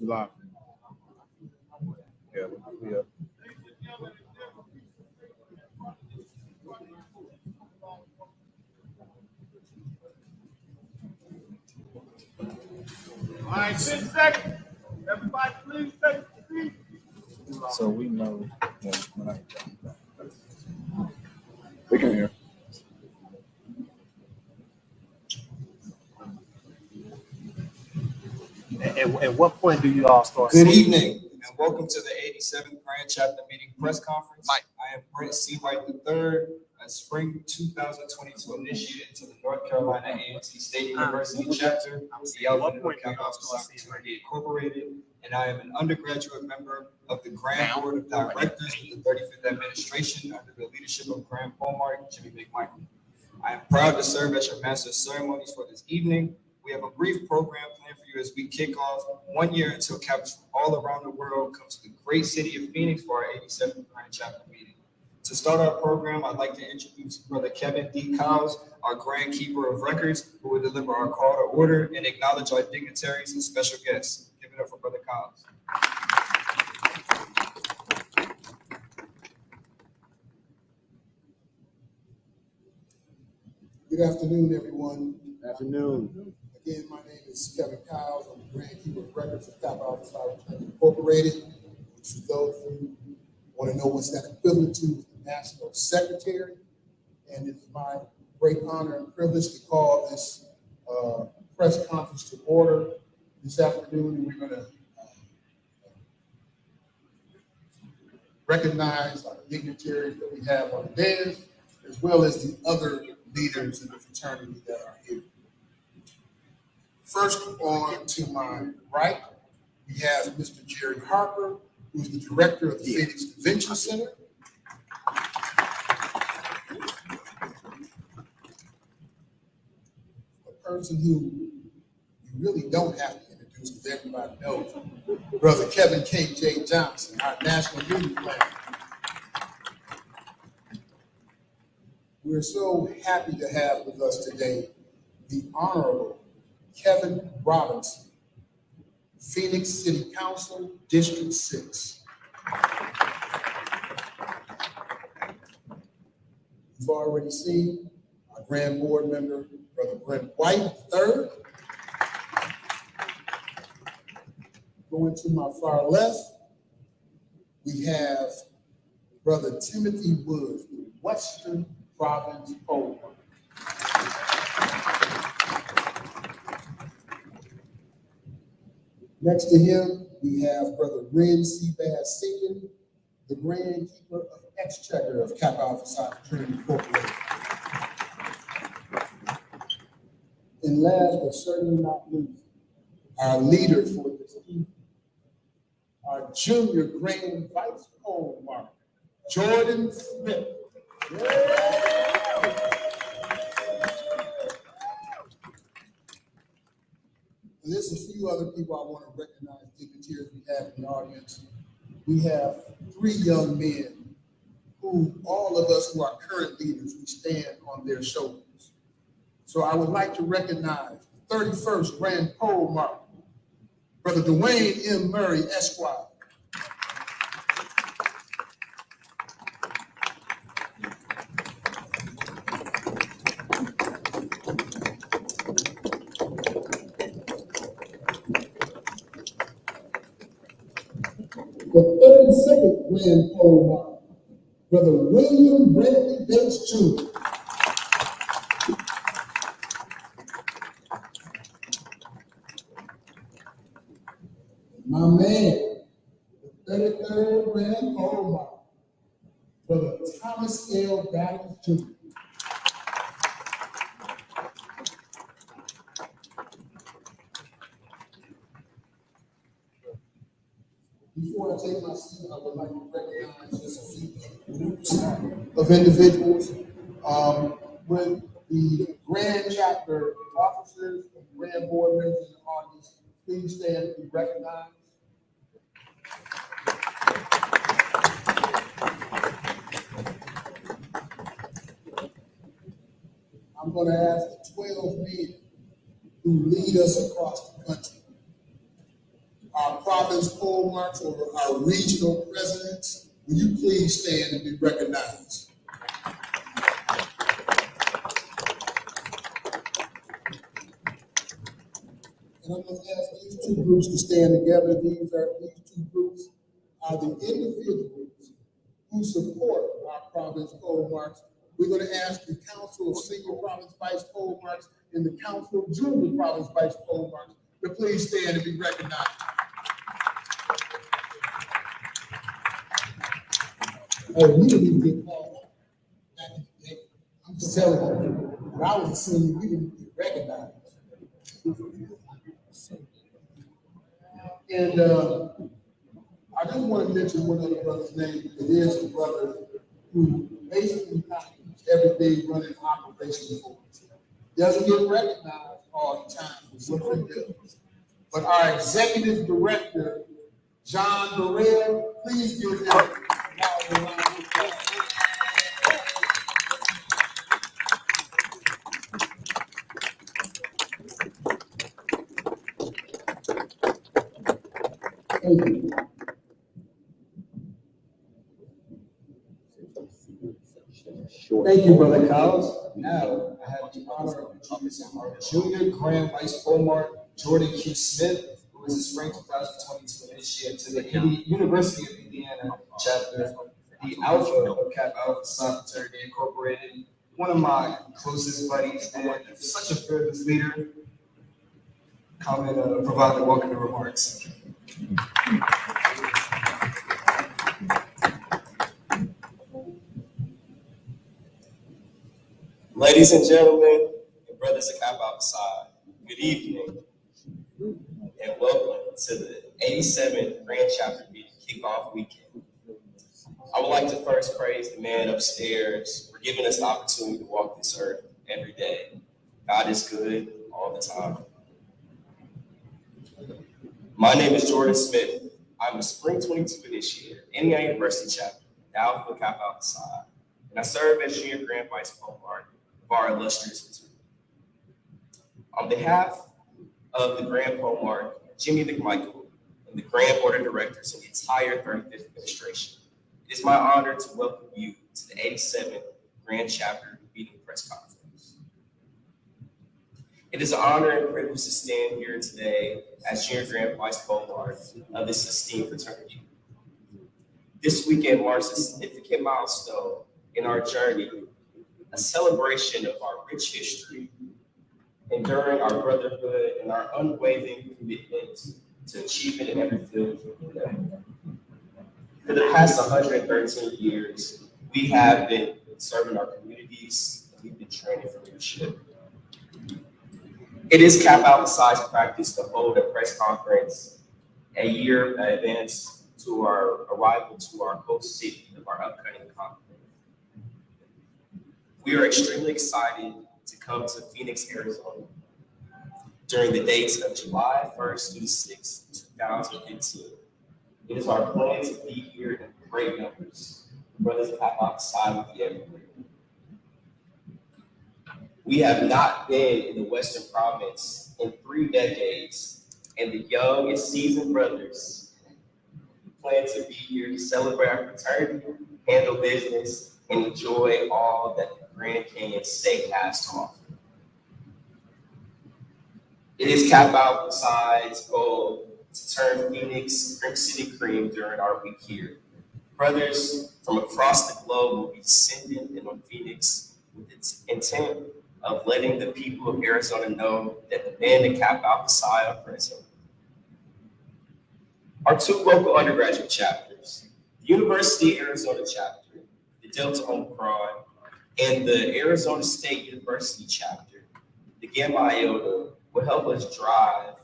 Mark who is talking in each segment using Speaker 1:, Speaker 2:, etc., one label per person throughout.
Speaker 1: Live. Yeah, yeah.
Speaker 2: All right, 10 seconds. Everybody, please take a seat.
Speaker 1: So we know when I we can hear.
Speaker 2: At what point do you all start?
Speaker 3: Good evening, and welcome to the 87th Grand Chapter Meeting Press Conference. I am Brent C. White III, a spring 2022 initiate into the North Carolina A&T State University Chapter, the Alpha Kappa Psi Incorporated, and I am an undergraduate member of the Grand Board of Directors with the 35th Administration under the leadership of Grand Polemark Jimmy McMichael. I am proud to serve as your Master of Ceremonies for this evening. We have a brief program planned for you as we kick off 1 year until campus from all around the world come to the great city of Phoenix for our 87th Grand Chapter meeting. To start our program, I'd like to introduce Brother Kevin D. Cowles, our Grand Keeper of Records, who will deliver our call to order and acknowledge our dignitaries and special guests. Give it up for Brother Cowles.
Speaker 4: Good afternoon, everyone.
Speaker 1: Afternoon.
Speaker 4: Again, my name is Kevin Cowles. I'm the Grand Keeper of Records of Kappa Psi Incorporated. For those who want to know what's that equivalent to, the National Secretary. And it's my great honor and privilege to call this press conference to order this afternoon. We're going to recognize our dignitaries that we have on the dais, as well as the other leaders in the fraternity that are here. First, on to my right, we have Mr. Jerry Harper, who's the director of the Phoenix Convention Center. A person who you really don't have to introduce because everybody knows, Brother Kevin K.J. Johnson, our National Meeting Planner. We're so happy to have with us today the Honorable Kevin Robinson, Phoenix City Council, District 6. You've already seen our Grand Board member, Brother Brent White III. Going to my far left, we have Brother Timothy Woods, the Western Province Polemark. Next to him, we have Brother Ren C. Bass Sr., the Grand Keeper of Exchequer of Kappa Alpha Psi Fraternity Incorporated. And last but certainly not least, our leader for this evening, our Junior Grand Vice Polemark, Jordan Smith. And there's a few other people I want to recognize, dignitaries we have in the audience. We have 3 young men who, all of us who are current leaders, we stand on their shoulders. So I would like to recognize the 31st Grand Polemark, Brother Dwayne M. Murray, Esquire. The 32nd Grand Polemark, Brother William Bradley Bates Jr. My man, the 33rd Grand Polemark, Brother Thomas L. Battles Jr. Before I take my seat, I would like to recognize just a few groups of individuals. With the Grand Chapter officers and Grand Board members in the audience, please stand and be recognized. I'm going to ask the 12 men who lead us across the country. our province poll marks or our regional presidents, will you please stand and be recognized? And I'm going to ask these two groups to stand together. These two groups are the individuals who support our province poll marks. We're going to ask the Council of Senior Province Vice Poll Marks and the Council of Junior Province Vice Poll Marks to please stand and be recognized. Oh, we didn't even get called up back in the day. I'm just telling you, when I was a senior, we didn't get recognized. And I just want to mention one other brother's name. It is a brother who basically documents everything running operations for us. Doesn't get recognized all the time for what he does. But our executive director, John Burrell, please give him a round of applause. Thank you.
Speaker 3: Thank you, Brother Collins. Now, I have the honor of introducing our Junior Grand Vice Poll Mark, Jordan Q. Smith, who is a spring 2022 initiate to the University of Indiana chapter, the Alpha of Kappa Alpha Psi Fraternity Incorporated, one of my closest buddies and such a fearless leader. Come and provide the welcoming remarks.
Speaker 5: Ladies and gentlemen, and brothers of Kappa Alpha Psi, good evening, and welcome to the 87th Grand Chapter Meeting Kickoff Weekend. I would like to first praise the man upstairs for giving us the opportunity to walk this earth every day. God is good all the time. My name is Jordan Smith. I'm a Spring 22 initiator, Indiana University chapter, the Alpha Kappa Alpha Psi, and I serve as Junior Grand Vice Poll Mark of our illustrious fraternity. On behalf of the Grand Poll Mark, Jimmy McMichael, and the Grand Board of Directors and the entire 35th administration, it is my honor to welcome you to the 87th Grand Chapter Meeting Press Conference. It is an honor and privilege to stand here today as Junior Grand Vice Poll Mark of this esteemed fraternity. This weekend marks a significant milestone in our journey, a celebration of our rich history, enduring our brotherhood and our unwavering commitment to achievement in every field we play. For the past 113 years, we have been serving our communities and we've been training for leadership. It is Kappa Alpha Psi's practice to hold a press conference a year in advance to our arrival to our host city of our upcoming conference. We are extremely excited to come to Phoenix, Arizona during the dates of July 1st through 6th, 2015. It is our plan to be here in great numbers. Brothers of Kappa Alpha Psi will be everywhere. We have not been in the Western Province in 3 decades, and the young and seasoned brothers plan to be here to celebrate our fraternity, handle business, and enjoy all that the Grand Canyon State has to offer. It is Kappa Alpha Psi's goal to turn Phoenix Crimson Cream during our week here. Brothers from across the globe will be descending in on Phoenix with its intent of letting the people of Arizona know that the men in Kappa Alpha Psi are present. Our 2 local undergraduate chapters, the University of Arizona chapter, the Delta Omicron, and the Arizona State University chapter, the Gamma Iota, will help us drive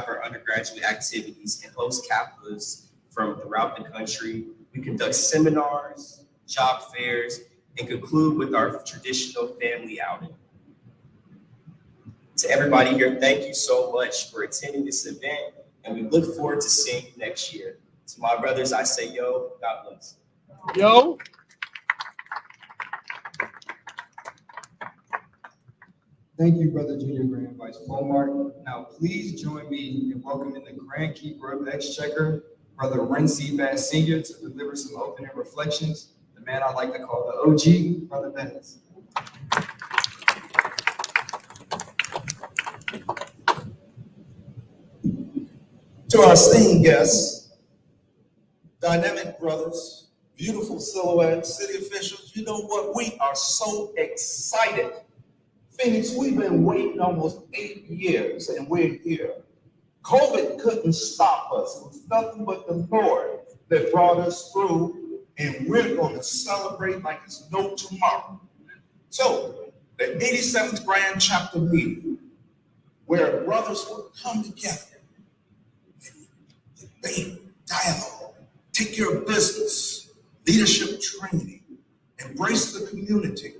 Speaker 5: our undergraduate activities and host Kappas from throughout the country. We conduct seminars, job fairs, and conclude with our traditional family outing. To everybody here, thank you so much for attending this event, and we look forward to seeing you next year. To my brothers, I say, yo, God bless.
Speaker 2: Yo.
Speaker 3: Thank you, Brother Junior Grand Vice Walmart. Now, please join me in welcoming the Grand Keeper of the Exchequer, Brother Renzi Bass Sr., to deliver some opening reflections. The man I like to call the OG, Brother Bass.
Speaker 6: To our esteemed guests, dynamic brothers, beautiful silhouettes, city officials, you know what? We are so excited. Phoenix, we've been waiting almost 8 years and we're here. COVID couldn't stop us. It was nothing but the Lord that brought us through, and we're going to celebrate like it's no tomorrow. So, the 87th Grand Chapter meeting, where brothers will come together, debate, dialogue, take care of business, leadership training, embrace the community,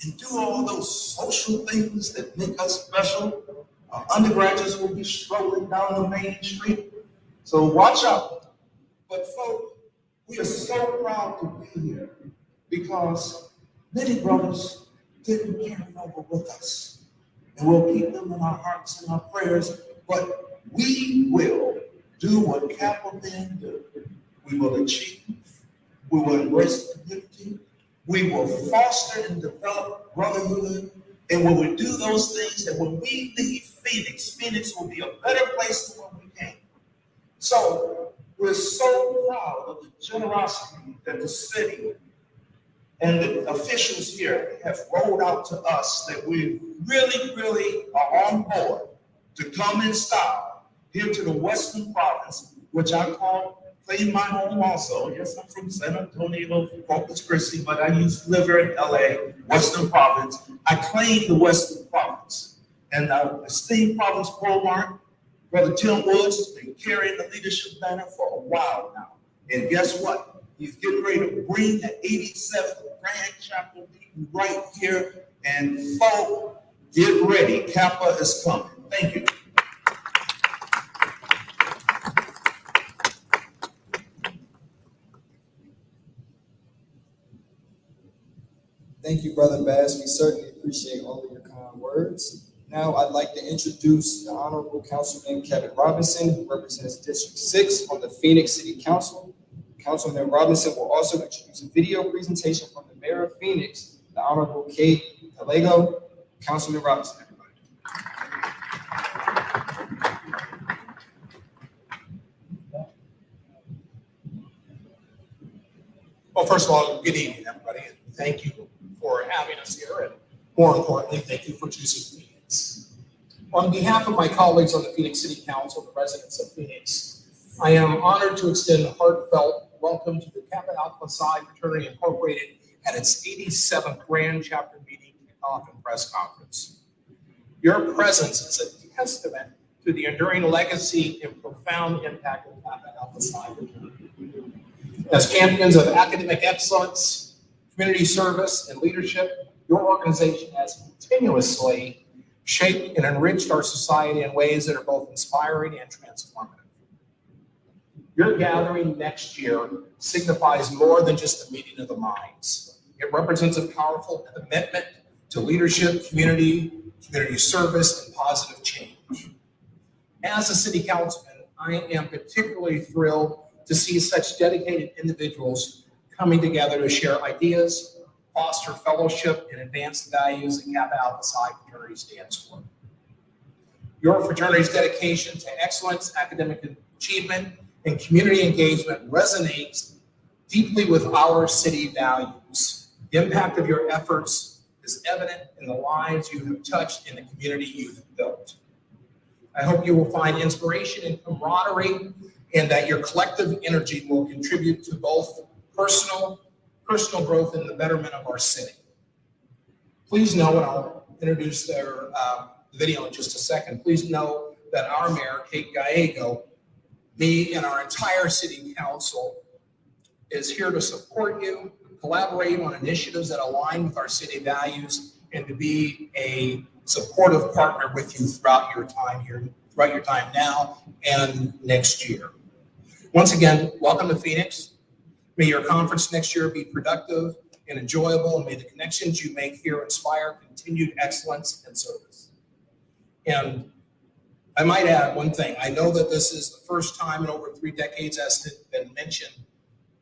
Speaker 6: and do all those social things that make us special. Our undergraduates will be strolling down the main street, so watch out. But folks, we are so proud to be here because many brothers didn't carry over with us, and we'll keep them in our hearts and our prayers, but we will do what Kappa men do. We will achieve, we will embrace the community, we will foster and develop brotherhood, and when we do those things, and when we leave Phoenix, Phoenix will be a better place than when we came. So we're so proud of the generosity that the city and the officials here have rolled out to us, that we really are on board to come in style here to the Western Province, which I claim my home also. Yes, I'm from San Antonio, Corpus Christi, but I used to live here in LA, Western Province. I claim the Western Province. And our esteemed Province Walmart, Brother Tim Woods, has been carrying the leadership banner for a while now. And guess what? He's getting ready to bring the 87th Grand Chapter meeting right here. And folks, get ready. Kappa is coming. Thank you.
Speaker 3: Thank you, Brother Bass. We certainly appreciate all of your kind words. Now, I'd like to introduce the Honorable Councilman Kevin Robinson, who represents District 6 on the Phoenix City Council. Councilman Robinson will also introduce a video presentation from the Mayor of Phoenix, the Honorable Kate Talego. Councilman Robinson, everybody.
Speaker 7: Well, first of all, good evening, everybody, and thank you for having us here, and more importantly, thank you for choosing Phoenix. On behalf of my colleagues on the Phoenix City Council, the residents of Phoenix, I am honored to extend a heartfelt welcome to the Kappa Alpha Psi Fraternity Incorporated at its 87th Grand Chapter meeting, Kickoff, and press conference. Your presence is a testament to the enduring legacy and profound impact of Kappa Alpha Psi Fraternity. As champions of academic excellence, community service, and leadership, your organization has continuously shaped and enriched our society in ways that are both inspiring and transformative. Your gathering next year signifies more than just a meeting of the minds. It represents a powerful commitment to leadership, community service, and positive change. As a city councilman, I am particularly thrilled to see such dedicated individuals coming together to share ideas, foster fellowship, and advance the values that Kappa Alpha Psi fraternity stands for. Your fraternity's dedication to excellence, academic achievement, and community engagement resonates deeply with our city values. The impact of your efforts is evident in the lives you have touched and the community you have built. I hope you will find inspiration and camaraderie, and that your collective energy will contribute to both personal growth and the betterment of our city. Please know, and I'll introduce their video in just a second, please know that our mayor, Kate Gallego, me and our entire city council is here to support you, collaborate on initiatives that align with our city values, and to be a supportive partner with you throughout your time here, throughout your time now and next year. Once again, welcome to Phoenix. May your conference next year be productive and enjoyable, and may the connections you make here inspire continued excellence and service. And I might add one thing. I know that this is the first time in over 3 decades, as has been mentioned,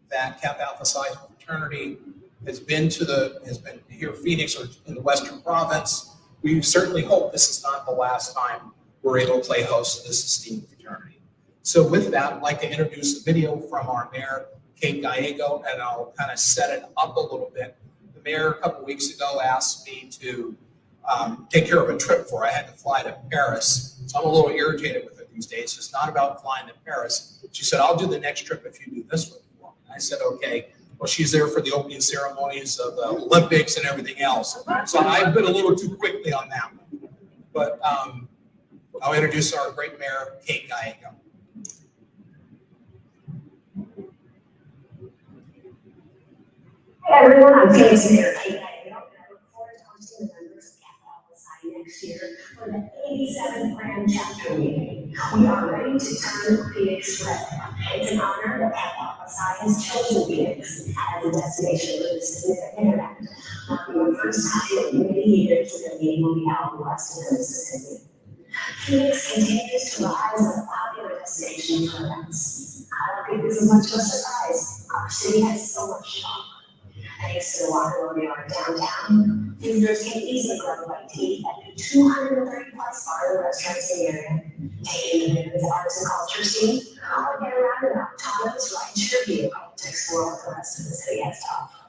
Speaker 7: that Kappa Alpha Psi fraternity has been here, Phoenix, or in the Western Province. We certainly hope this is not the last time we're able to play host to this esteemed fraternity. So with that, I'd like to introduce a video from our mayor, Kate Gallego, and I'll kind of set it up a little bit. The mayor a couple weeks ago asked me to take care of a trip for her. I had to fly to Paris, so I'm a little irritated with her these days. It's not about flying to Paris. She said, I'll do the next trip if you do this one for me. And I said, okay. Well, she's there for the opening ceremonies of the Olympics and everything else. So I've been a little too quickly on that one. But I'll introduce our great mayor, Kate Gallego.
Speaker 8: Hey everyone, I'm Phoenix Mayor Kate Gallego, and I look forward to hosting the members of Kappa Alpha Psi next year for the 87th Grand Chapter meeting. We are ready to turn Phoenix red. It's an honor that Kappa Alpha Psi has chosen Phoenix as a destination for this significant event, marking the first time in many years that the meeting will be held west of the Mississippi. Phoenix continues to rise as a popular destination for events. I don't think this is much of a surprise. Our city has so much to offer. Thanks to the Walker Yard downtown, visitors can easily grab a bite to eat at the 230 plus bar and restaurants in the area, taking in the arts and culture scene, or get around in Thomas rideshare vehicle to explore what the rest of the city has to offer.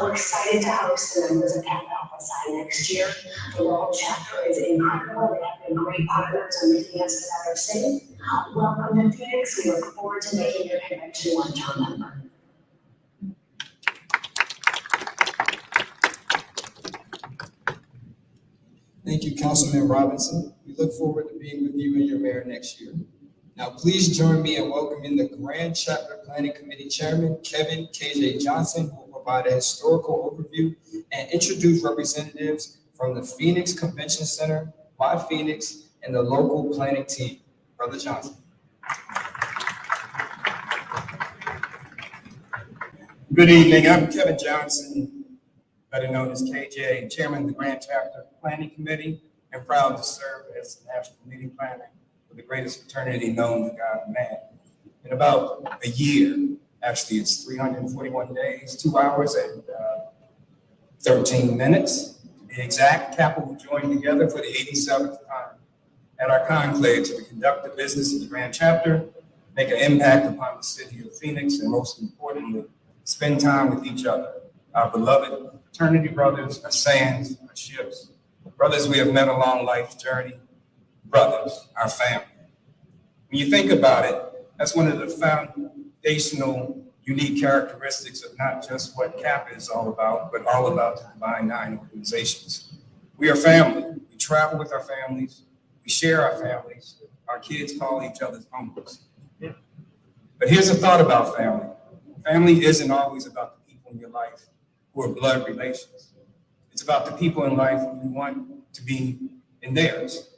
Speaker 8: We're excited to host the members of Kappa Alpha Psi next year. The World Chapter is incredible. They have been great partners in making us a better city. Welcome to Phoenix. We look forward to making your convention one town member.
Speaker 3: Thank you, Councilman Robinson. We look forward to being with you and your mayor next year. Now, please join me in welcoming the Grand Chapter Planning Committee Chairman, Kevin KJ Johnson, who will provide a historical overview and introduce representatives from the Phoenix Convention Center, My Phoenix, and the local planning team. Brother Johnson.
Speaker 9: Good evening. I'm Kevin Johnson, better known as KJ, Chairman of the Grand Chapter Planning Committee, and proud to serve as the National Meeting Planner for the greatest fraternity known to God and man. In about a year, actually it's 341 days, 2 hours and 13 minutes. To be exact, Kappa will join together for the 87th time at our conclave to conduct the business of the Grand Chapter, make an impact upon the city of Phoenix, and most importantly, spend time with each other, our beloved fraternity brothers, our sayings, our ships, brothers we have met along life's journey, brothers, our family. When you think about it, that's one of the foundational, unique characteristics of not just what Kappa is all about, but all about the Divine Nine organizations. We are family. We travel with our families. We share our families. Our kids call each other's uncles. But here's a thought about family. Family isn't always about the people in your life who are blood relations. It's about the people in life who you want to be in theirs.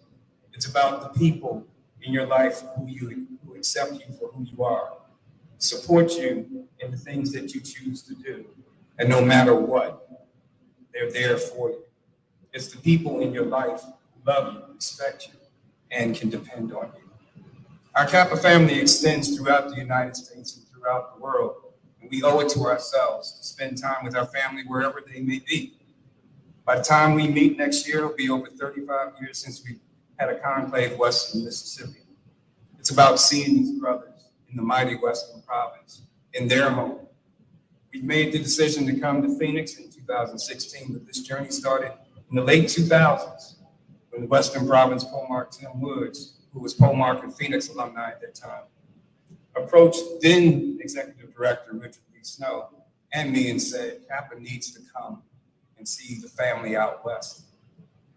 Speaker 9: It's about the people in your life who accept you for who you are, support you in the things that you choose to do. And no matter what, they're there for you. It's the people in your life who love you, respect you, and can depend on you. Our Kappa family extends throughout the United States and throughout the world. And we owe it to ourselves to spend time with our family wherever they may be. By the time we meet next year, it'll be over 35 years since we had a conclave west in Mississippi. It's about seeing these brothers in the mighty Western Province, in their home. We made the decision to come to Phoenix in 2016, but this journey started in the late 2000s when the Western Province Polemarch Tim Woods, who was Polemarch and Phoenix alumni at that time, approached then Executive Director Richard B. Snow and me and said, Kappa needs to come and see the family out west.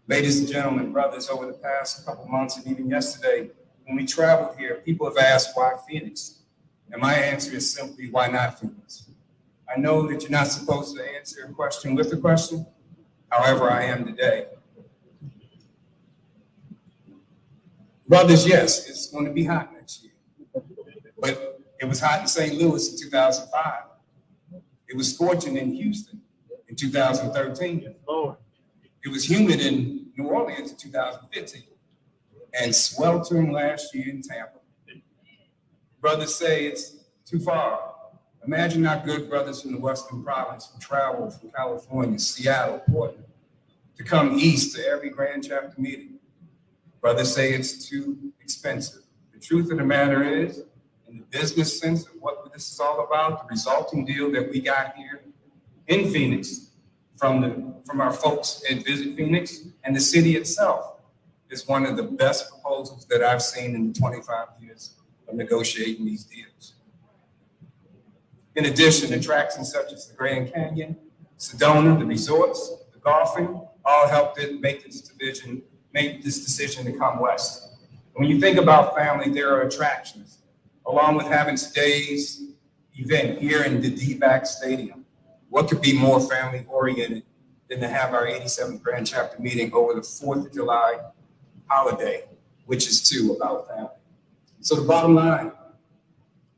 Speaker 9: Ladies and gentlemen, brothers, over the past couple months and even yesterday, when we traveled here, people have asked why Phoenix? And my answer is simply, why not Phoenix? I know that you're not supposed to answer a question with a question. However, I am today. Brothers, yes, it's going to be hot next year. But it was hot in St. Louis in 2005. It was scorching in Houston 2013.
Speaker 2: Lord.
Speaker 9: It was humid in New Orleans in 2015 and sweltering last year in Tampa. Brothers say it's too far. Imagine our good brothers from the Western Province who travel from California, Seattle, Portland, to come east to every Grand Chapter meeting. Brothers say it's too expensive. The truth of the matter is, in the business sense of what this is all about, the resulting deal that we got here in Phoenix from our folks at Visit Phoenix and the city itself is one of the best proposals that I've seen in the 25 years of negotiating these deals. In addition, attractions such as the Grand Canyon, Sedona, the resorts, the golfing, all helped it make this decision to come west. When you think about family, there are attractions, along with having today's event here in the D-back Stadium. What could be more family oriented than to have our 87th Grand Chapter meeting over the 4th of July holiday, which is too about family. So the bottom line,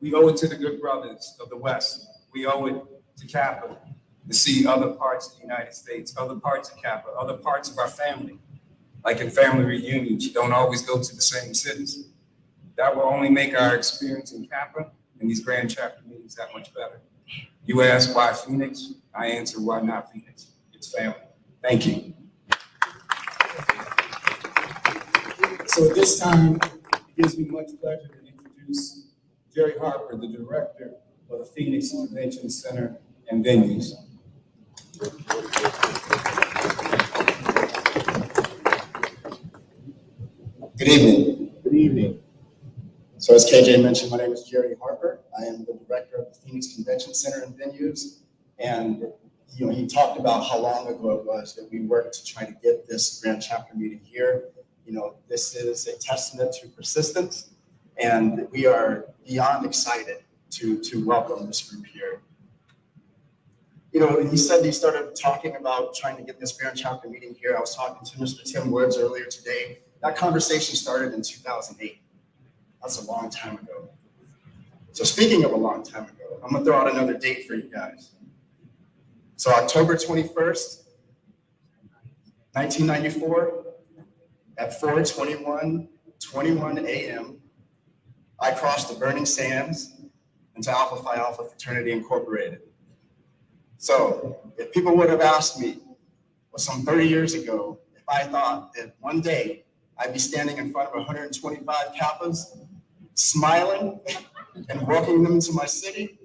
Speaker 9: we owe it to the good brothers of the West. We owe it to Kappa to see other parts of the United States, other parts of Kappa, other parts of our family. Like in family reunions, you don't always go to the same cities. That will only make our experience in Kappa and these Grand Chapter meetings that much better. You ask why Phoenix, I answer why not Phoenix. It's family. Thank you. So at this time, it gives me much pleasure to introduce Jerry Harper, the director of the Phoenix Convention Center and Venues.
Speaker 10: Good evening.
Speaker 1: Good evening.
Speaker 10: So as KJ mentioned, my name is Jerry Harper. I am the director of the Phoenix Convention Center and Venues. And he talked about how long ago it was that we worked to try to get this Grand Chapter meeting here. This is a testament to persistence, and we are beyond excited to welcome this group here. He said he started talking about trying to get this Grand Chapter meeting here. I was talking to Mr. Tim Woods earlier today. That conversation started in 2008. That's a long time ago. So speaking of a long time ago, I'm gonna throw out another date for you guys. So October 21st, 1994, at 4:21 a.m., I crossed the burning sands into Alpha Phi Alpha Fraternity Incorporated. So if people would have asked me, some 30 years ago, if I thought that one day I'd be standing in front of 125 Kappas, smiling and welcoming them into my city,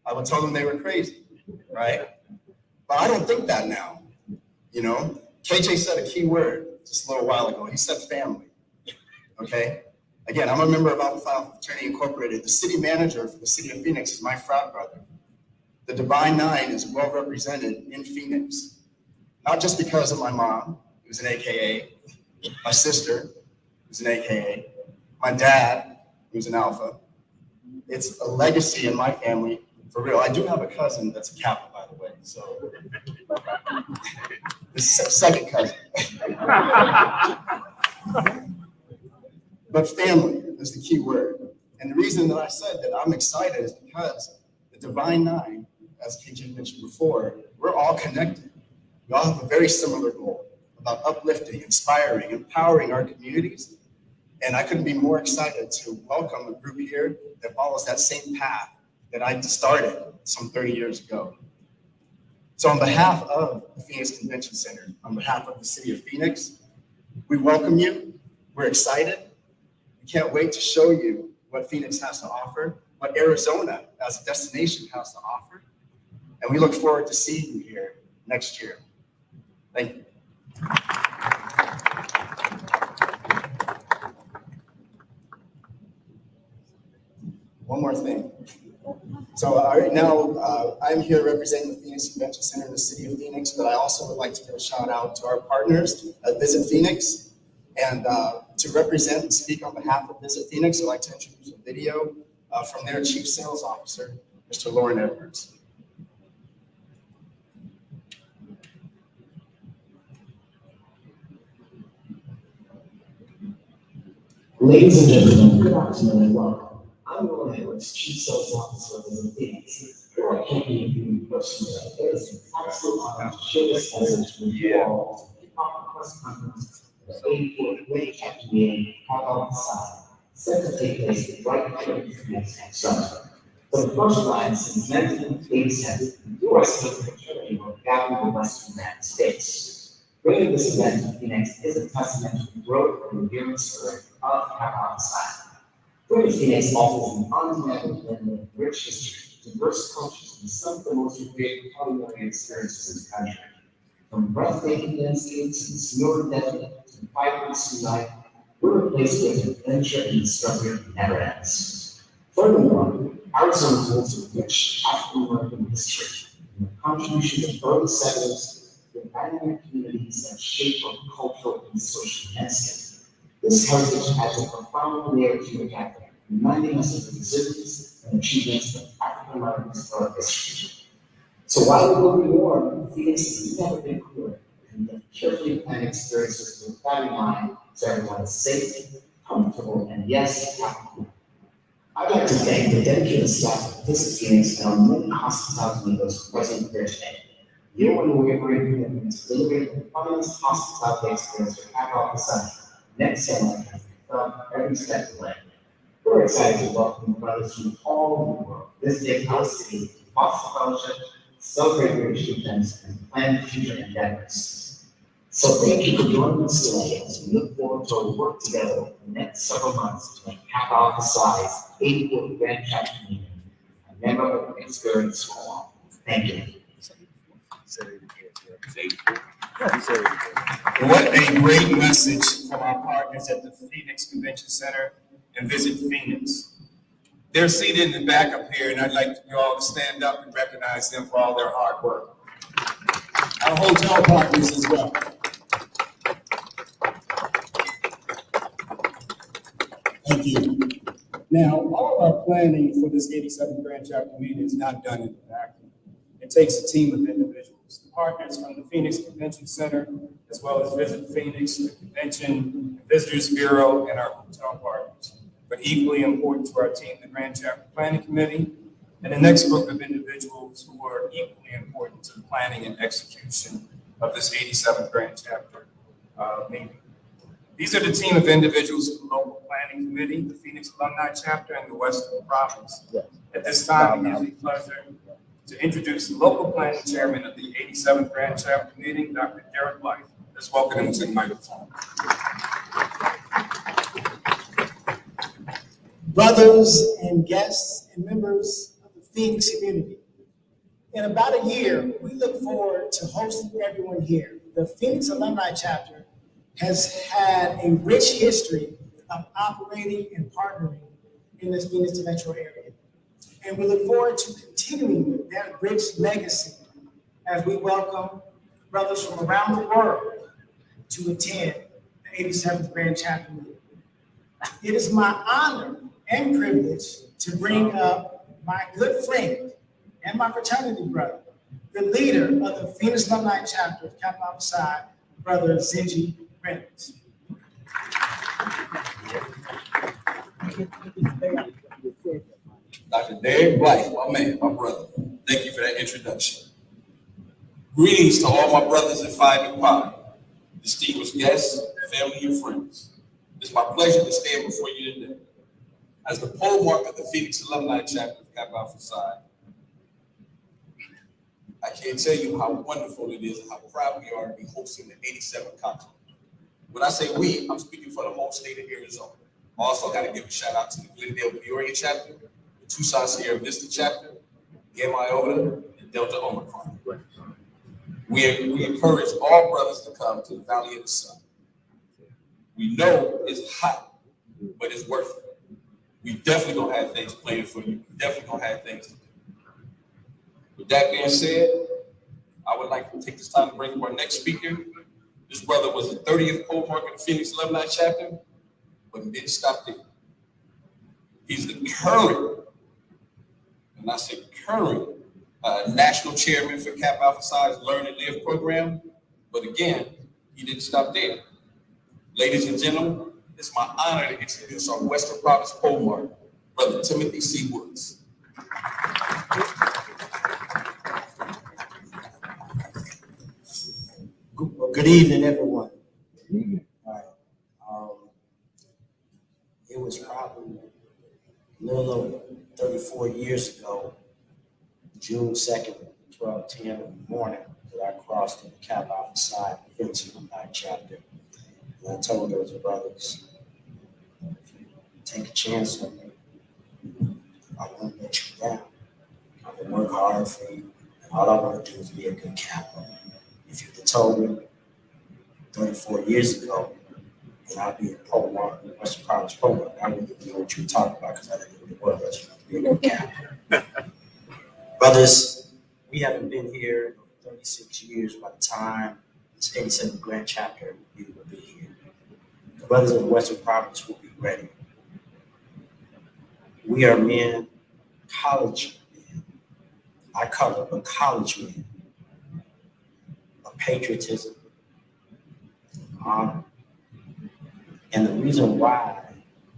Speaker 10: I would tell them they were crazy, right? But I don't think that now. KJ said a key word just a little while ago. He said family, okay? Again, I'm a member of Alpha Phi Alpha Fraternity Incorporated. The city manager for the city of Phoenix is my frat brother. The Divine Nine is well represented in Phoenix, not just because of my mom, who's an AKA, my sister, who's an AKA, my dad, who's an Alpha. It's a legacy in my family, for real. I do have a cousin that's a Kappa, by the way, so the second cousin. But family is the key word. And the reason that I said that I'm excited is because the Divine Nine, as KJ mentioned before, we're all connected. We all have a very similar goal about uplifting, inspiring, empowering our communities. And I couldn't be more excited to welcome a group here that follows that same path that I started some 30 years ago. So on behalf of the Phoenix Convention Center, on behalf of the city of Phoenix, we welcome you. We're excited. We can't wait to show you what Phoenix has to offer, what Arizona as a destination has to offer. And we look forward to seeing you here next year. Thank you. One more thing. So right now, I'm here representing the Phoenix Convention Center in the city of Phoenix, but I also would like to give a shout out to our partners at Visit Phoenix. And to represent and speak on behalf of Visit Phoenix, I'd like to introduce a video from their Chief Sales Officer, Mr. Lauren Edwards.
Speaker 11: Ladies and gentlemen, good afternoon and welcome. I'm Will Edwards, Chief Sales Officer in Phoenix. Here at KPMG personally, it is an absolute honor to share this message with you all to kick off the press conference of the 84th Great Chapter Meeting on the side, set to take place right here in Phoenix next summer. For the first time since 1987, the U.S. fraternity will gather in the Western United States. Bringing this event to Phoenix is a testament to the growth and enduring spirit of Kappa Psi. Greater Phoenix offers an undeniable blend of rich history, diverse cultures, and some of the most creative culinary experiences in the country. From breathtaking landscapes and snowy desert to vibrant sea life, we're a place where adventure and discovery never ends. Furthermore, Arizona holds a rich African American history and the contributions of early settlers to the dynamic communities that shape our cultural and social landscape. This heritage adds a profound layer to the gathering, reminding us of the resilience and achievements of African Americans throughout history. So while we will be warm, Phoenix has never been cooler, and the carefully planned experiences with that in mind so everyone is safe, comfortable, and yes, happy. I'd like to thank the dedicated staff of Visit Phoenix and our many hospitality leaders present here today. Your unwavering commitment to delivering the finest hospitality experience for Kappa Psi next summer has been felt every step of the way. We're excited to welcome brothers from all over the world visiting our city to foster fellowship, celebrate leadership events, and plan future endeavors. So thank you for joining us today as we look forward to our work together over the next several months to make Kappa Psi's 84th Grand Chapter Meeting a memorable experience for all. Thank you.
Speaker 9: What a great message from our partners at the Phoenix Convention Center and Visit Phoenix. They're seated in the back up here, and I'd like you all to stand up and recognize them for all their hard work. Our hotel partners as well. Thank you. Now, all of our planning for this 87th Grand Chapter meeting is not done in a vacuum. It takes a team of individuals, partners from the Phoenix Convention Center, as well as Visit Phoenix, the Convention and Visitors Bureau, and our hotel partners. But equally important to our team, the Grand Chapter Planning Committee, and the next group of individuals who are equally important to the planning and execution of this 87th Grand Chapter meeting. These are the team of individuals from the local planning committee, the Phoenix Alumni Chapter, and the Western Province. At this time, it gives me pleasure to introduce the local planning chairman of the 87th Grand Chapter meeting, Dr. Derek Blythe. Let's welcome him to the microphone.
Speaker 12: Brothers and guests and members of the Phoenix community. In about a year, we look forward to hosting everyone here. The Phoenix Alumni Chapter has had a rich history of operating and partnering in this Phoenix metro area. And we look forward to continuing that rich legacy as we welcome brothers from around the world to attend the 87th Grand Chapter meeting. It is my honor and privilege to bring up my good friend and my fraternity brother, the leader of the Phoenix Alumni Chapter of Kappa Psi, Brother Zinji Reynolds.
Speaker 13: Dr. Derek Blythe, my man, my brother. Thank you for that introduction. Greetings to all my brothers in Phi Nu Pi, distinguished guests, family, and friends. It's my pleasure to stand before you today. As the pole mark of the Phoenix Alumni Chapter of Kappa Psi, I can't tell you how wonderful it is and how proud we are to be hosting the 87th conference. When I say we, I'm speaking for the whole state of Arizona. Also got to give a shout out to the Glendale Peoria chapter, the Tucson Sierra Vista chapter, Gamma Iota, and Delta Omicron. We encourage all brothers to come to the Valley of the Sun. We know it's hot, but it's worth it. We definitely gonna have things planned for you. We definitely gonna have things to do. With that being said, I would like to take this time to bring up our next speaker. This brother was the 30th pole mark in the Phoenix Alumni Chapter, but he didn't stop there. He's the current, and I say current, national chairman for Kappa Alpha Psi's Learn and Live program, but again, he didn't stop there. Ladies and gentlemen, it's my honor to introduce our Western Province pole mark, Brother Timothy C. Woods.
Speaker 14: Good evening, everyone. All right. It was probably a little over 34 years ago, June 2nd, 12:10 in the morning, that I crossed to the Cap Alpha side, Phoenix Alumni chapter. And I told those brothers, if you take a chance on me, I won't let you down. I will work hard for you. And all I want to do is be a good captain. If you'd have told me 34 years ago that I'd be in Pole Western Province Pole, I wouldn't know what you were talking about because I didn't know what it was. You know, to be a good captain. Brothers, we haven't been here in 36 years. By the time this 87th Grand Chapter meeting will be here, the brothers in the Western Province will be ready. We are men, college men. I call it a college men. A patriotism, honor. And the reason why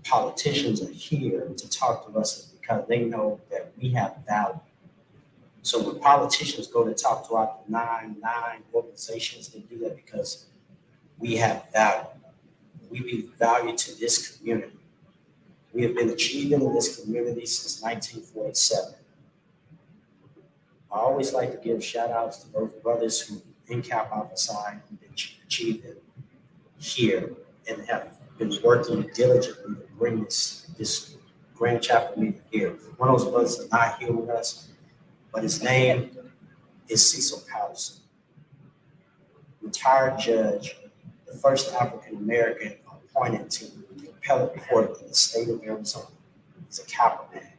Speaker 14: politicians are here to talk to us is because they know that we have value. So when politicians go to talk to our nine organizations, they do that because we have value. We be value to this community. We have been achieving in this community since 1947. I always like to give shout outs to those brothers who in Cap Alpha side have been achieving here and have been working diligently to bring this Grand Chapter meeting here. One of those brothers is not here with us, but his name is Cecil Patterson, retired judge, the first African American appointed to the appellate court in the state of Arizona. He's a capital man.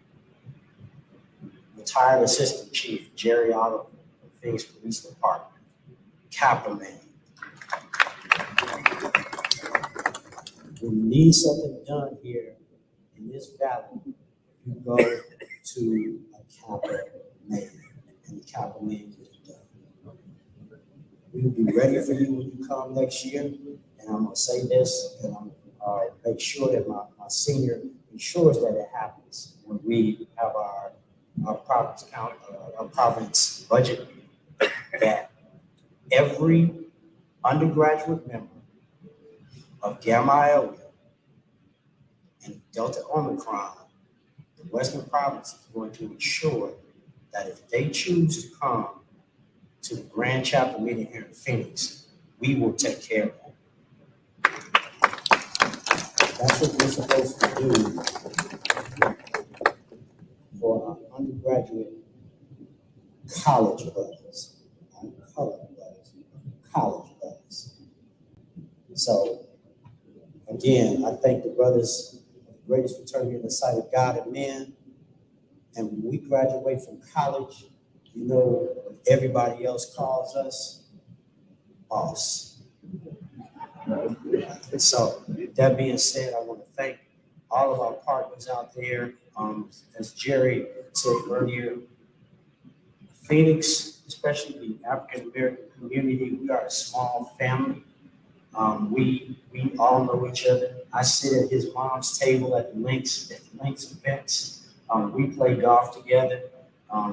Speaker 14: Retired Assistant Chief Jerry Oliver of Phoenix Police Department, capital man. When you need something done here in this valley, you go to a capital man, and the capital man gets it done. We will be ready for you when you come next year, and I'm gonna say this, and I'm gonna make sure that my senior ensures that it happens when we have our province budget meeting, that every undergraduate member of Gamma Iota and Delta Omicron, the Western Province is going to ensure that if they choose to come to the Grand Chapter meeting here in Phoenix, we will take care of them. That's what we're supposed to do for our undergraduate college brothers, our colored brothers, college brothers. So, again, I thank the brothers, the greatest fraternity in the sight of God and men. And when we graduate from college, you know what everybody else calls us? Boss. So, that being said, I want to thank all of our partners out there. As Jerry said earlier, Phoenix, especially the African American community, we are a small family. We all know each other. I sit at his mom's table at the Lynx events. We play golf together.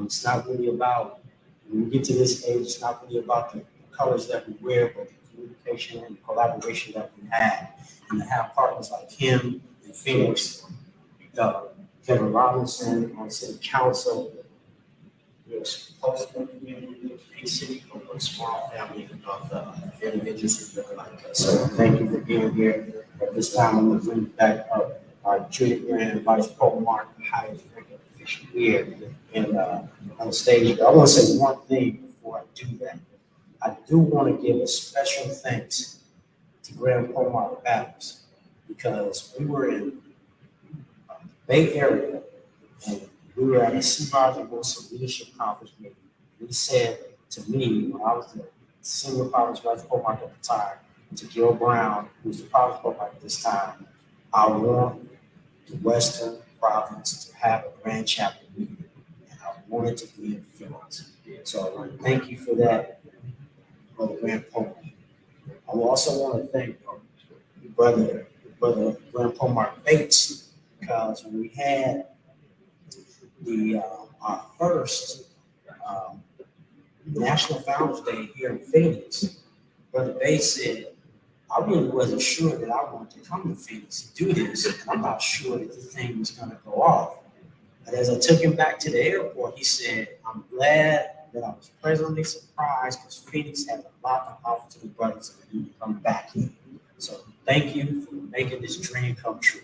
Speaker 14: It's not really about, when we get to this age, it's not really about the colors that we wear, but the communication and collaboration that we have. And to have partners like him in Phoenix, Kevin Robinson on City Council, we're close to the community, big city, but we're a small family of individuals who look like us. So thank you for being here. At this time, I'm going to bring back up our Junior Grand Vice Pro Mark, highest ranking official here and on stage. But I want to say one thing before I do that. I do want to give a special thanks to Grand Pro Mark Battles, because we were in the Bay Area and we were at a C. Wilson Leadership Conference meeting. He said to me, when I was the Senior Province Vice Pro Mark at the time, to Gil Brown, who was the Province Pro Mark at this time, I want the Western Province to have a Grand Chapter meeting, and I want it to be in Phoenix. So I want to thank you for that, Brother Grand Pro. I also want to thank Brother Grand Pro Mark Bates, because when we had our first National Founders Day here in Phoenix, Brother Bay said, I really wasn't sure that I wanted to come to Phoenix to do this, and I'm not sure that the thing was going to go off. But as I took him back to the airport, he said, I'm glad that I was pleasantly surprised because Phoenix had a lot to offer to the brothers and need to come back here. So thank you for making this dream come true.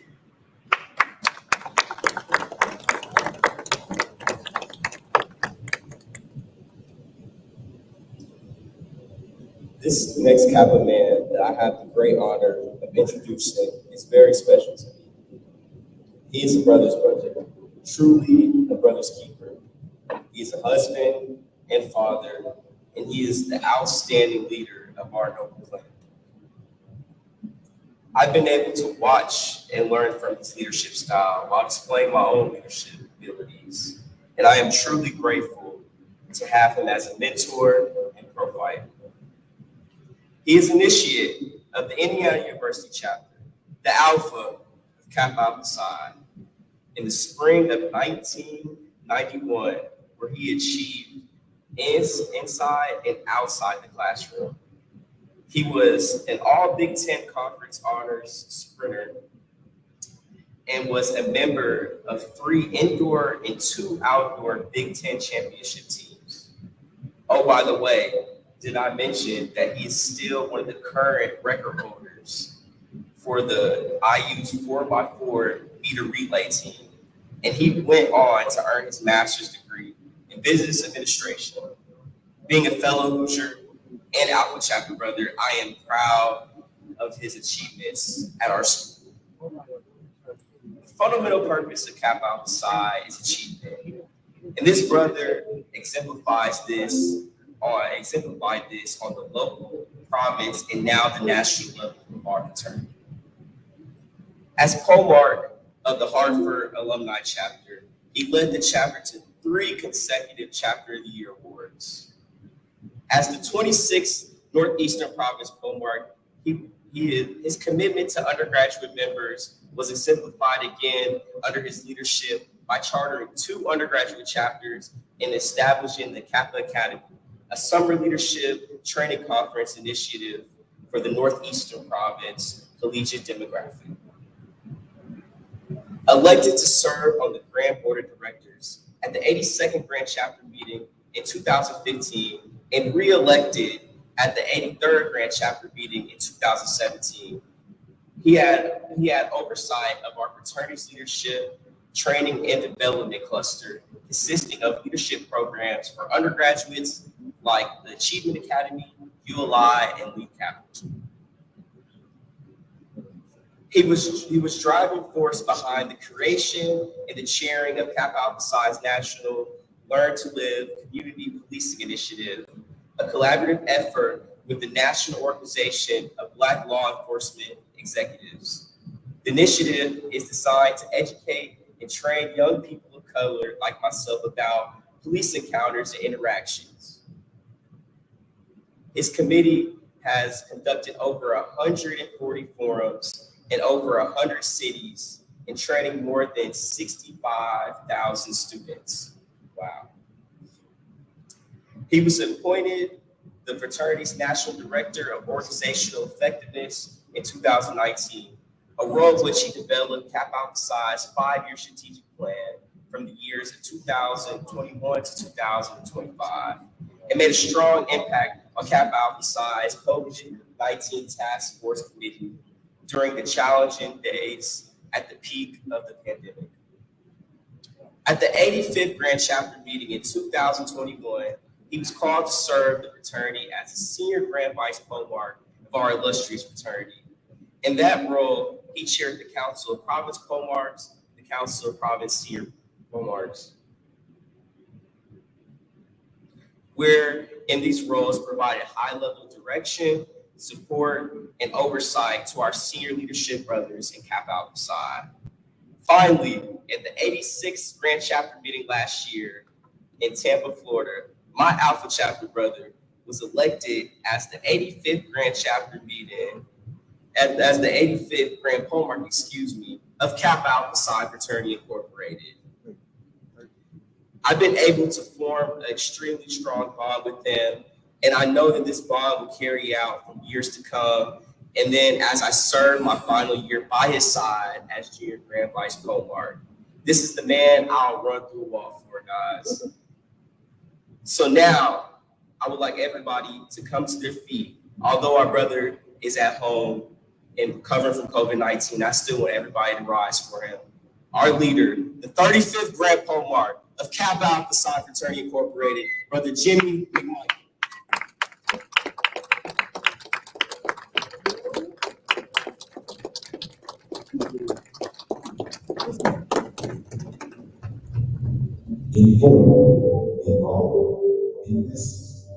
Speaker 5: This next Kappa man that I have the great honor of introducing is very special to me. He is a brother's brother, truly a brother's keeper. He is a husband and father, and he is the outstanding leader of our noble clan. I've been able to watch and learn from his leadership style while displaying my own leadership abilities, and I am truly grateful to have him as a mentor and provider. He is initiate of the Indiana University chapter, the Alpha of Kappa Alpha Psi, in the spring of 1991, where he achieved inside and outside the classroom. He was an all Big Ten Conference honors sprinter and was a member of 3 indoor and 2 outdoor Big Ten championship teams. Oh, by the way, did I mention that he is still one of the current record holders for the IU's 4x4 meter relay team. And he went on to earn his master's degree in business administration. Being a fellow Hoosier and Alpha Chapter brother, I am proud of his achievements at our school. The fundamental purpose of Kappa Alpha Psi is achievement. And this brother exemplified this on the local, province, and now the national level of our fraternity. As Polemarch of the Hartford Alumni Chapter, he led the chapter to 3 consecutive Chapter of the Year awards. As the 26th Northeastern Province Polemarch, his commitment to undergraduate members was exemplified again under his leadership by chartering 2 undergraduate chapters and establishing the Kappa Academy, a summer leadership training conference initiative for the Northeastern Province collegiate demographic. Elected to serve on the Grand Board of Directors at the 82nd Grand Chapter meeting in 2015 and re-elected at the 83rd Grand Chapter meeting in 2017. He had oversight of our fraternity's leadership, training, and development cluster, consisting of leadership programs for undergraduates like the Achievement Academy, ULI, and Lead Capital. He was driving force behind the creation and the chairing of Kappa Alpha Psi's National Learn to Live Community Policing Initiative, a collaborative effort with the National Organization of Black Law Enforcement Executives. The initiative is designed to educate and train young people of color like myself about police encounters and interactions. His committee has conducted over 140 forums in over 100 cities and training more than 65,000 students. Wow. He was appointed the fraternity's National Director of Organizational Effectiveness in 2019, a role in which he developed Kappa Alpha Psi's 5-year strategic plan from the years of 2021 to 2025, and made a strong impact on Kappa Alpha Psi's COVID-19 Task Force Committee during the challenging days at the peak of the pandemic. At the 85th Grand Chapter meeting in 2021, he was called to serve the fraternity as a Senior Grand Vice Polemarch of our illustrious fraternity. In that role, he chaired the Council of Province Polemarchs, the Council of Province Senior Polemarchs, where in these roles provided high-level direction, support, and oversight to our senior leadership brothers in Kappa Alpha Psi. Finally, at the 86th Grand Chapter meeting last year in Tampa, Florida, my Alpha Chapter brother was elected as the 85th Grand Chapter meeting, as the 85th Grand Polemarch, of Kappa Alpha Psi Fraternity Incorporated. I've been able to form an extremely strong bond with them, and I know that this bond will carry out for years to come. And then as I serve my final year by his side as Junior Grand Vice Comart, this is the man I'll run through a wall for, guys. So now, I would like everybody to come to their feet. Although our brother is at home and recovering from COVID-19, I still want everybody to rise for him. Our leader, the 35th Grand Comart of Kappa Alpha Psi Fraternity Incorporated, Brother Jimmy McMichael.
Speaker 11: Informed, involved, invested.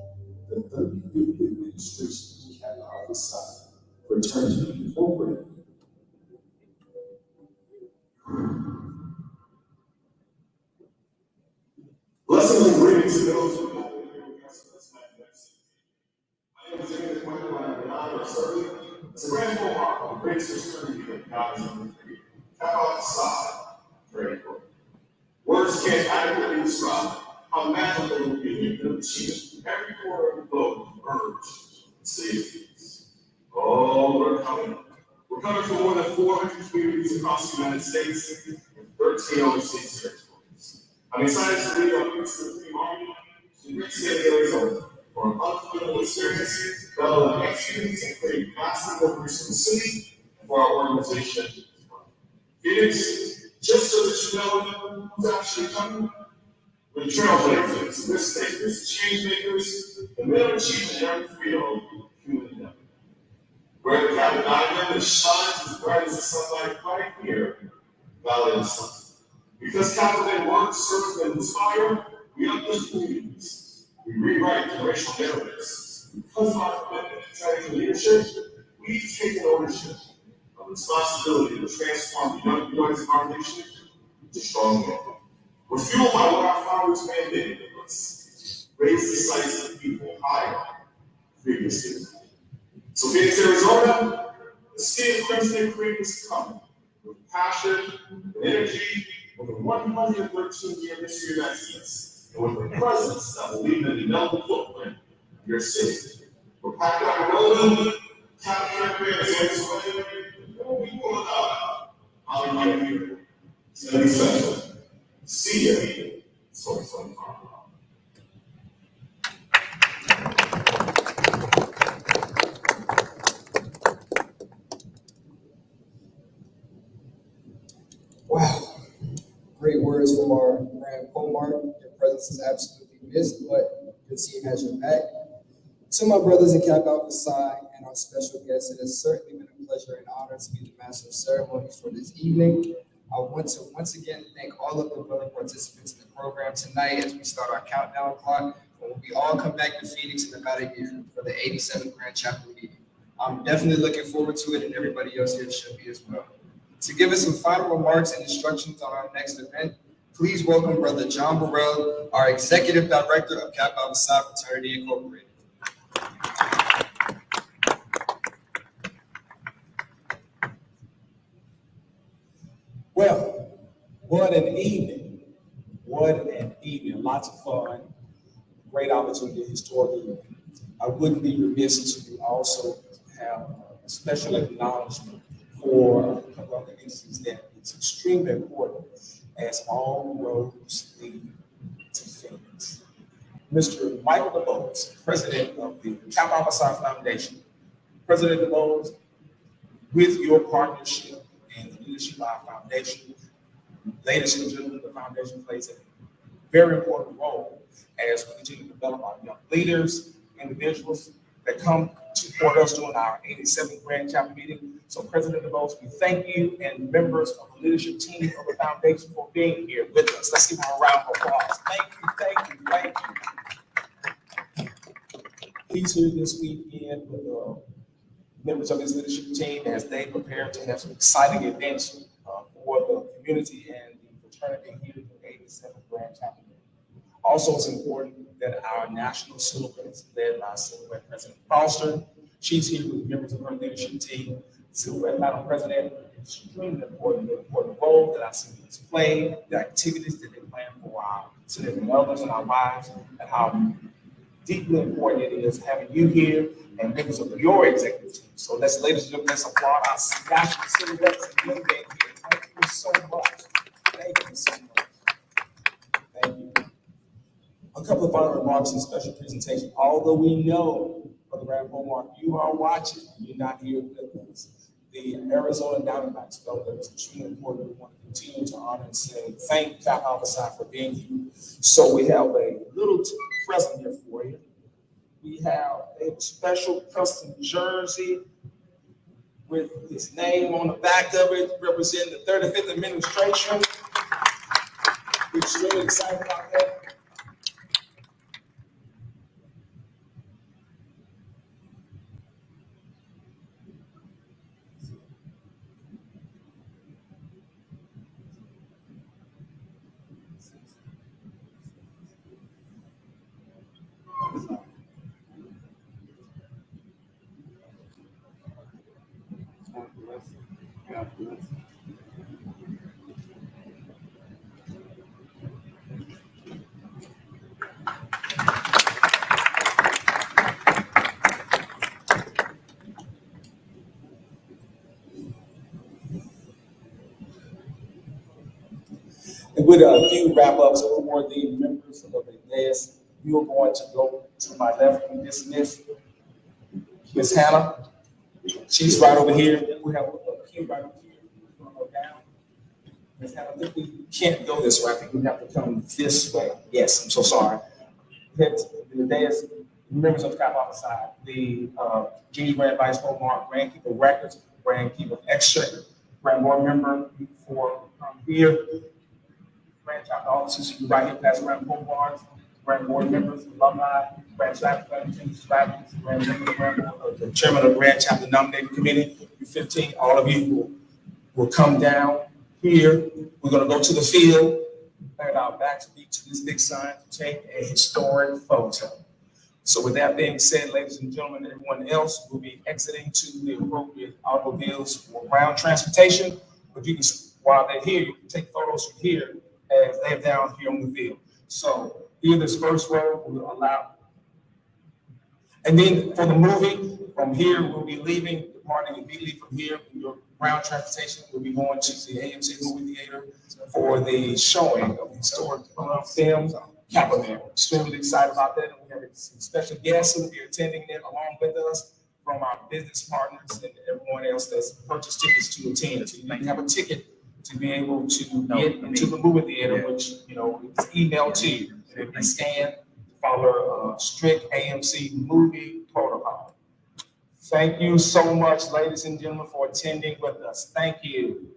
Speaker 11: The 35th administration of Kappa Alpha Psi Fraternity Incorporated.
Speaker 6: Blessings and greetings to those who know me here with us this my name is Jimmy McMichael, and I have the honor of serving as a Grand Comart of the greatest fraternity of God is in the Kappa Alpha Psi Fraternity Incorporated. Words can't adequately describe how magical it would be to achieve every corner of the globe to urge and save peace. Oh, we're coming. We're coming from more than 400 communities across the United States and 13 overseas territories. I'm excited to lead our youth to the Free Army to the great state of Arizona for an unforgettable experience that will enhance students and create lasting memories for the city and for our organization. Phoenix, just so that you know who's actually coming, we're trailblazers in this state, we're change makers, and men are achieving in every field of human endeavor. We're the Kappa diamond that shines as bright as the sunlight right here, Valley of the Sun. Because Kappa men work, serve, and inspire, we uplift communities. We rewrite the racial narratives. Because of our commitment to training leadership, we've taken ownership of responsibility to transform the young boys of our nation to strong men. We're fueled by what our founders mandated of us. Raise the sights of the people higher, previously. So Phoenix, Arizona, the city of Crimson Creek is coming with passion and energy, with a 113-year history of excellence, and with a presence that will leave an indelible footprint of your city. We're packed out and rolling, Kappa campaign is on its way, and when we pull it out, I'll invite you. It's going to be special. See you. So far.
Speaker 3: Wow, great words from our Grand Comart. Your presence is absolutely missed, but your team has your back. To my brothers in Kappa Alpha Psi and our special guests, it has certainly been a pleasure and honor to be the master of ceremonies for this evening. I want to once again thank all of the willing participants in the program tonight as we start our countdown clock. When we all come back to Phoenix in about a year for the 87th Grand Chapter meeting. I'm definitely looking forward to it, and everybody else here should be as well. To give us some final remarks and instructions on our next event, please welcome Brother John Burrell, our Executive Director of Kappa Alpha Psi Fraternity Incorporated.
Speaker 15: Well, what an evening. What an evening. Lots of fun. Great opportunity, historic evening. I wouldn't be remiss to also have a special acknowledgement for a couple other instances that it's extremely important as all roads lead to Phoenix. Mr. Michael DeBose, president of the Kappa Alpha Psi Foundation. President DeBose, with your partnership and the leadership of our foundation, ladies and gentlemen, the foundation plays a very important role as we continue to develop our young leaders, individuals that come to support us during our 87th Grand Chapter meeting. So President DeBose, we thank you and members of the leadership team of the foundation for being here with us. Let's give them a round of applause. Thank you, thank you, thank you. He's here this weekend with members of his leadership team as they prepare to have some exciting events for the community and the fraternity here at the 87th Grand Chapter. Also, it's important that our national silhouette, led by Silhouette President Foster, she's here with members of her leadership team. Silhouette Madam President, extremely important role that I see is playing, the activities that they plan for our significant others and our wives, and how deeply important it is having you here and members of your executive team. So let's, ladies and gentlemen, let's applaud our national civil reps and young men here. Thank you so much. Thank you so much. Thank you. A couple of final remarks and special presentation. Although we know, Brother Rambo Mark, you are watching, you're not here with us. The Arizona Diamondbacks felt that it was extremely important. We want to continue to honor and say thank Cap Alpha for being here. So we have a little present here for you. We have a special custom jersey with his name on the back of it, representing the 35th administration. We're extremely excited about that.
Speaker 1: God bless.
Speaker 15: And with a few wrap-ups for the members of the dais, you are going to go to my left and dismiss Ms. Hannah. She's right over here. We have a queue right over here. We're gonna go down. Ms. Hannah, I think we can't go this way. I think we have to come this way. Yes, I'm so sorry. Hit the dais, members of the Cap Alpha side, the Guinea Grand Vice Mark, Grand Keeper Records, Grand Keeper Extract, Grand Board Member for here. Grand Chapter officers, you right here past Grand Board Bars, Grand Board members, alumni, Grand Chapter, Grand Board, the Chairman of the Grand Chapter Nominating Committee, you 15, all of you will come down here. We're gonna go to the field, and our backs will be to this big sign to take a historic photo. So with that being said, ladies and gentlemen, everyone else will be exiting to the appropriate automobiles for ground transportation. But you can, while they're here, you can take photos from here as they're down here on the field. So here, this first row will allow. And then for the movie, from here, we'll be leaving, departing immediately from here. Your ground transportation will be going to the AMC movie theater for the showing of historic film, Capital. Extremely excited about that. And we have some special guests who will be attending it along with us from our business partners and everyone else that's purchased tickets to attend. So you need to have a ticket to be able to get into the movie theater, which, you know, is emailed to you. And it'll be scanned to follow strict AMC movie protocol. Thank you so much, ladies and gentlemen, for attending with us. Thank you.